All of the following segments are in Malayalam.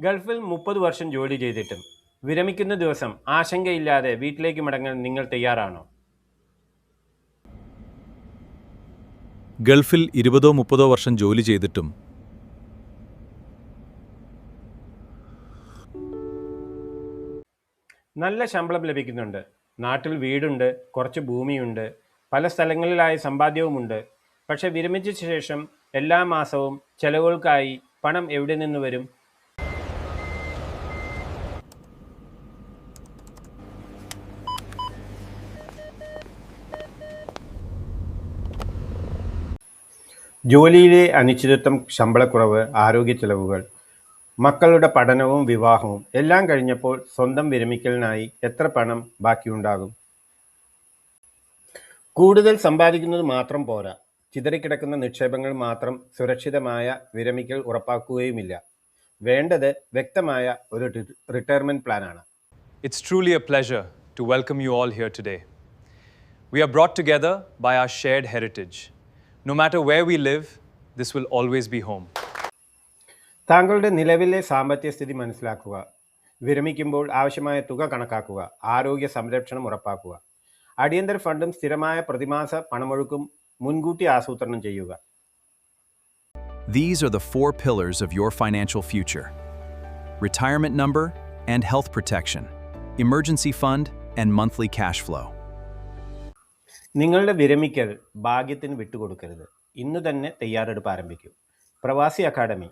ഗൾഫിൽ 30 വർഷം ജോലി ചെയ്തിട്ടും വിരമിക്കുന്ന ദിവസം ആശങ്കയില്ലാതെ വീട്ടിലേക്ക് മടങ്ങാൻ നിങ്ങൾ തയ്യാറാണോ? ഗൾഫിൽ 20-30 വർഷം ജോലി ചെയ്തിട്ടും നല്ല ശമ്പളം ലഭിക്കുന്നുണ്ട്, നാട്ടിൽ വീടുണ്ട്, കുറച്ച് ഭൂമിയുണ്ട്, പല സ്ഥലങ്ങളിലായി സമ്പാദ്യവുമുണ്ട്. പക്ഷെ വിരമിച്ച ശേഷം എല്ലാ മാസവും ചെലവുകൾക്കായി പണം എവിടെ നിന്ന് വരും? ജോലിയിലെ അനിശ്ചിതത്വം, ശമ്പളക്കുറവ്, ആരോഗ്യ ചെലവുകൾ, മക്കളുടെ പഠനവും വിവാഹവും എല്ലാം കഴിഞ്ഞപ്പോൾ സ്വന്തം വിരമിക്കലിനായി എത്ര പണം ബാക്കിയുണ്ടാകും? കൂടുതൽ സമ്പാദിക്കുന്നത് മാത്രം പോരാ, ചിതറിക്കിടക്കുന്ന നിക്ഷേപങ്ങൾ മാത്രം സുരക്ഷിതമായ വിരമിക്കൽ ഉറപ്പാക്കുകയുമില്ല. വേണ്ടത് വ്യക്തമായ ഒരു റിട്ടയർമെന്റ് പ്ലാനാണ്. It's truly a pleasure to welcome you all here today. We are brought together by our shared heritage. No matter where we live, this will always be home. താങ്കളുടെ നിലവിലെ സാമ്പത്തിക സ്ഥിതി മനസ്സിലാക്കുക, വിരമിക്കുമ്പോൾ ആവശ്യമായ തുക കണക്കാക്കുക, ആരോഗ്യ സംരക്ഷണം ഉറപ്പാക്കുക, അടിയന്തര ഫണ്ടും സ്ഥിരമായ പ്രതിമാസ പണമൊഴുക്കും മുൻകൂട്ടി ആസൂത്രണം ചെയ്യുക. These are the 4 pillars of your financial future: retirement number and health protection, emergency fund, and monthly cash flow. നിങ്ങളുടെ വിരമിക്കൽ ഭാഗ്യത്തിന് വിട്ടുകൊടുക്കരുത്. ഇന്ന് തന്നെ തയ്യാറെടുപ്പ് ആരംഭിക്കൂ. പ്രവാസി അക്കാഡമി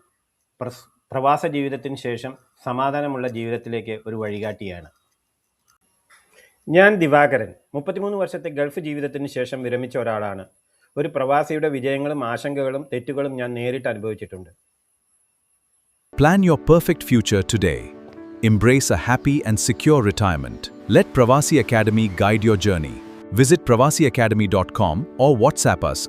പ്രവാസ ജീവിതത്തിന് ശേഷം സമാധാനമുള്ള ജീവിതത്തിലേക്ക് ഒരു വഴികാട്ടിയാണ്. ഞാൻ ദിവാകരൻ, 33 വർഷത്തെ ഗൾഫ് ജീവിതത്തിന് ശേഷം വിരമിച്ച ഒരാളാണ്. ഒരു പ്രവാസിയുടെ വിജയങ്ങളും ആശങ്കകളും തെറ്റുകളും ഞാൻ നേരിട്ട് അനുഭവിച്ചിട്ടുണ്ട്. Plan your perfect future today. Embrace a happy and secure retirement. Let Pravasi Academy guide your journey. Visit pravasiacademy.com or WhatsApp us